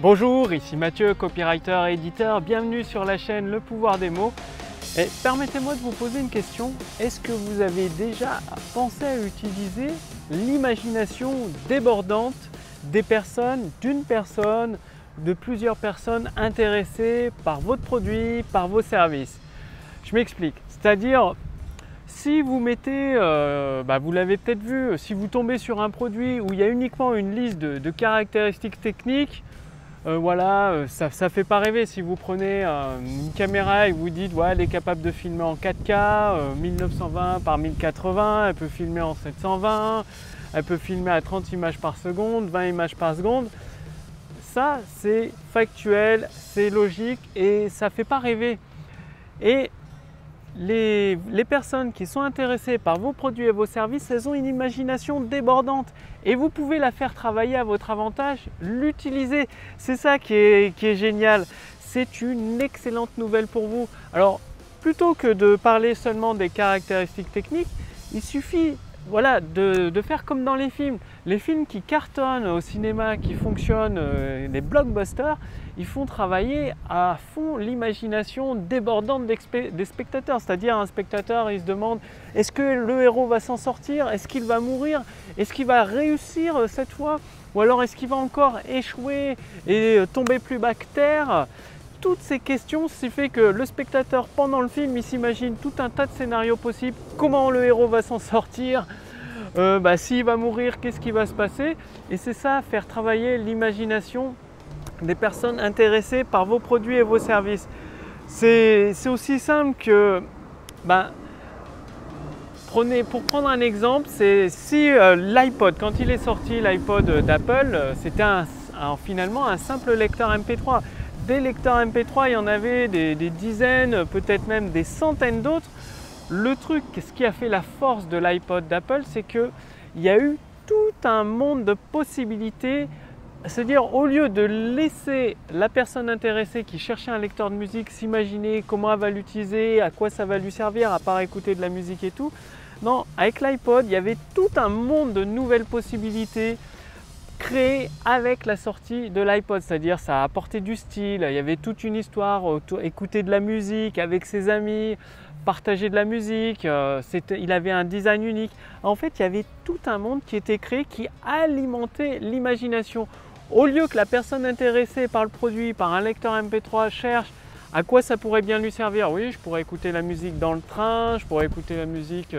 Bonjour, ici Mathieu, copywriter et éditeur. Bienvenue sur la chaîne Le Pouvoir des mots. Et permettez-moi de vous poser une question. Est-ce que vous avez déjà pensé à utiliser l'imagination débordante des personnes, d'une personne, de plusieurs personnes intéressées par votre produit, par vos services? Je m'explique. C'est-à-dire, si vous mettez, vous l'avez peut-être vu, si vous tombez sur un produit où il y a uniquement une liste de caractéristiques techniques, ça ne fait pas rêver. Si vous prenez une caméra et que vous dites ouais, elle est capable de filmer en 4K, 1920 par 1080, elle peut filmer en 720, elle peut filmer à 30 images par seconde, 20 images par seconde, ça c'est factuel, c'est logique et ça ne fait pas rêver. Et les personnes qui sont intéressées par vos produits et vos services, elles ont une imagination débordante et vous pouvez la faire travailler à votre avantage, l'utiliser. C'est ça qui est génial. C'est une excellente nouvelle pour vous. Alors, plutôt que de parler seulement des caractéristiques techniques, il suffit de faire comme dans les films. Les films qui cartonnent au cinéma, qui fonctionnent, les blockbusters, ils font travailler à fond l'imagination débordante des spectateurs. C'est-à-dire un spectateur, il se demande est-ce que le héros va s'en sortir? Est-ce qu'il va mourir? Est-ce qu'il va réussir cette fois? Ou alors est-ce qu'il va encore échouer et tomber plus bas que terre? Toutes ces questions, ce qui fait que le spectateur, pendant le film, il s'imagine tout un tas de scénarios possibles. Comment le héros va s'en sortir? S'il va mourir, qu'est-ce qui va se passer? Et c'est ça, faire travailler l'imagination des personnes intéressées par vos produits et vos services. C'est aussi simple que, pour prendre un exemple, c'est si l'iPod, quand il est sorti, l'iPod d'Apple, c'était finalement un simple lecteur MP3. Des lecteurs MP3, il y en avait des dizaines, peut-être même des centaines d'autres. Le truc, ce qui a fait la force de l'iPod d'Apple, c'est qu'il y a eu tout un monde de possibilités. C'est-à-dire, au lieu de laisser la personne intéressée qui cherchait un lecteur de musique s'imaginer comment elle va l'utiliser, à quoi ça va lui servir, à part écouter de la musique et tout, non, avec l'iPod, il y avait tout un monde de nouvelles possibilités créé avec la sortie de l'iPod, c'est-à-dire ça a apporté du style, il y avait toute une histoire, écouter de la musique avec ses amis, partager de la musique, il avait un design unique. En fait, il y avait tout un monde qui était créé qui alimentait l'imagination. Au lieu que la personne intéressée par le produit, par un lecteur MP3 cherche à quoi ça pourrait bien lui servir, oui, je pourrais écouter la musique dans le train, je pourrais écouter la musique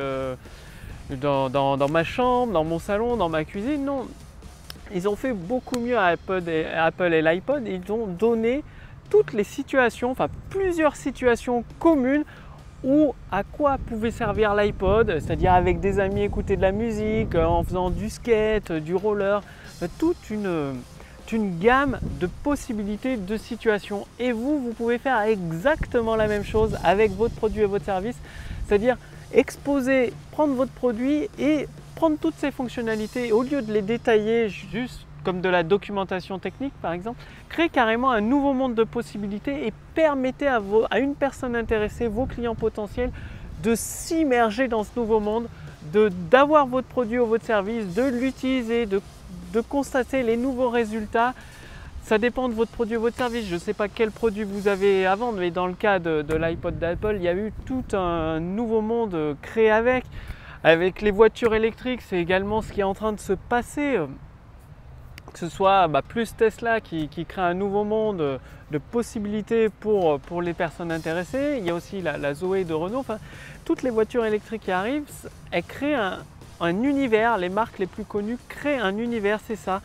dans ma chambre, dans mon salon, dans ma cuisine, non. Ils ont fait beaucoup mieux à Apple et l'iPod. Ils ont donné toutes les situations, enfin plusieurs situations communes où à quoi pouvait servir l'iPod, c'est-à-dire avec des amis écouter de la musique, en faisant du skate, du roller, toute une gamme de possibilités de situations. Et vous pouvez faire exactement la même chose avec votre produit et votre service, c'est-à-dire exposer, prendre votre produit et prendre toutes ces fonctionnalités, au lieu de les détailler juste comme de la documentation technique par exemple, créer carrément un nouveau monde de possibilités et permettez à une personne intéressée, vos clients potentiels, de s'immerger dans ce nouveau monde, d'avoir votre produit ou votre service, de l'utiliser, de constater les nouveaux résultats. Ça dépend de votre produit ou votre service. Je ne sais pas quel produit vous avez à vendre, mais dans le cas de l'iPod d'Apple, il y a eu tout un nouveau monde créé avec. Avec les voitures électriques, c'est également ce qui est en train de se passer. Que ce soit plus Tesla qui crée un nouveau monde de possibilités pour les personnes intéressées. Il y a aussi la Zoé de Renault. Enfin, toutes les voitures électriques qui arrivent, elles créent un univers. Les marques les plus connues créent un univers, c'est ça.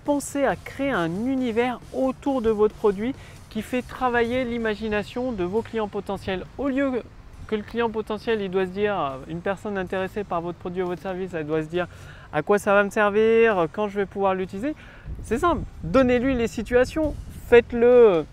Pensez à créer un univers autour de votre produit qui fait travailler l'imagination de vos clients potentiels. Au lieu que le client potentiel, il doit se dire, une personne intéressée par votre produit ou votre service, elle doit se dire à quoi ça va me servir, quand je vais pouvoir l'utiliser. C'est simple, donnez-lui les situations, faites-le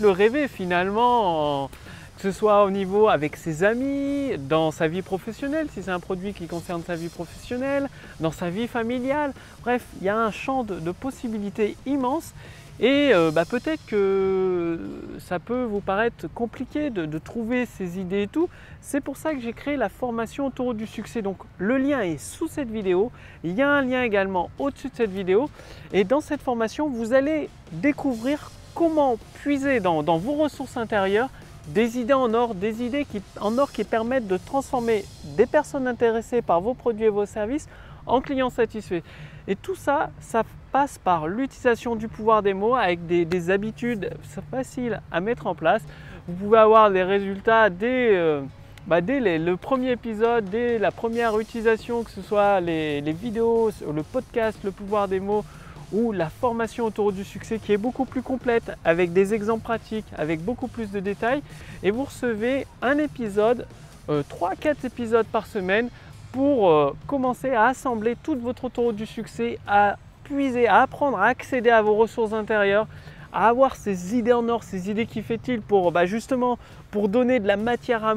rêver finalement, que que ce soit au niveau avec ses amis, dans sa vie professionnelle, si c'est un produit qui concerne sa vie professionnelle, dans sa vie familiale. Bref, il y a un champ de possibilités immense. Et peut-être que ça peut vous paraître compliqué de trouver ces idées et tout. C'est pour ça que j'ai créé la formation Autoroute du succès. Donc le lien est sous cette vidéo. Il y a un lien également au-dessus de cette vidéo. Et dans cette formation, vous allez découvrir comment puiser dans vos ressources intérieures des idées en or, des idées qui permettent de transformer des personnes intéressées par vos produits et vos services en clients satisfaits. Et tout ça, ça passe par l'utilisation du pouvoir des mots avec des habitudes faciles à mettre en place. Vous pouvez avoir des résultats dès le premier épisode, dès la première utilisation, que ce soit les vidéos, le podcast, le pouvoir des mots ou la formation Autoroute du succès qui est beaucoup plus complète avec des exemples pratiques, avec beaucoup plus de détails. Et vous recevez un épisode, 3-4 épisodes par semaine pour commencer à assembler toute votre autoroute du succès, à puiser, à apprendre à accéder à vos ressources intérieures, à avoir ces idées en or, ces idées qui fait-il pour justement pour donner de la matière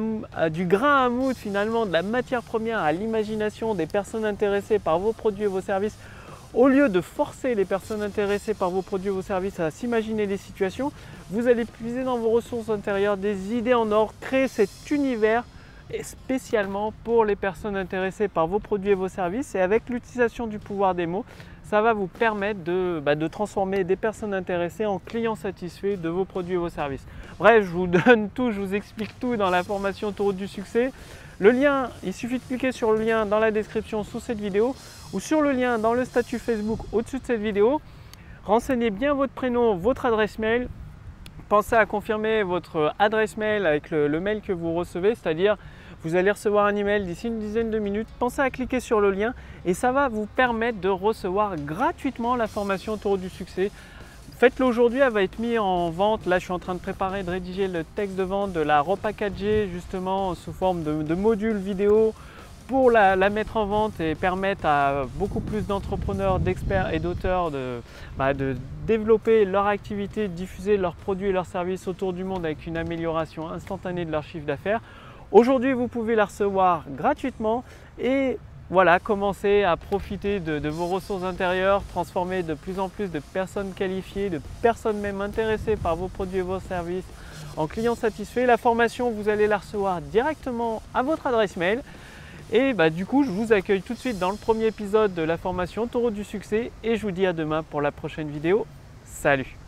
du grain à moudre finalement, de la matière première à l'imagination des personnes intéressées par vos produits et vos services. Au lieu de forcer les personnes intéressées par vos produits et vos services à s'imaginer des situations, vous allez puiser dans vos ressources intérieures des idées en or, créer cet univers spécialement pour les personnes intéressées par vos produits et vos services. Et avec l'utilisation du pouvoir des mots, ça va vous permettre de transformer des personnes intéressées en clients satisfaits de vos produits et vos services. Bref, je vous donne tout, je vous explique tout dans la formation Autoroute du succès. Le lien, il suffit de cliquer sur le lien dans la description sous cette vidéo ou sur le lien dans le statut Facebook au-dessus de cette vidéo. Renseignez bien votre prénom, votre adresse mail. Pensez à confirmer votre adresse mail avec le mail que vous recevez, c'est-à-dire vous allez recevoir un email d'ici une dizaine de minutes. Pensez à cliquer sur le lien et ça va vous permettre de recevoir gratuitement la formation Autoroute du succès. Faites-le aujourd'hui, elle va être mise en vente. Là, je suis en train de préparer, de rédiger le texte de vente, de la repackager justement sous forme de modules vidéo pour la mettre en vente et permettre à beaucoup plus d'entrepreneurs, d'experts et d'auteurs de développer leur activité, de diffuser leurs produits et leurs services autour du monde avec une amélioration instantanée de leur chiffre d'affaires. Aujourd'hui, vous pouvez la recevoir gratuitement et voilà, commencer à profiter de vos ressources intérieures, transformer de plus en plus de personnes qualifiées, de personnes même intéressées par vos produits et vos services en clients satisfaits. La formation, vous allez la recevoir directement à votre adresse mail. Et du coup, je vous accueille tout de suite dans le premier épisode de la formation Autoroute du succès et je vous dis à demain pour la prochaine vidéo. Salut!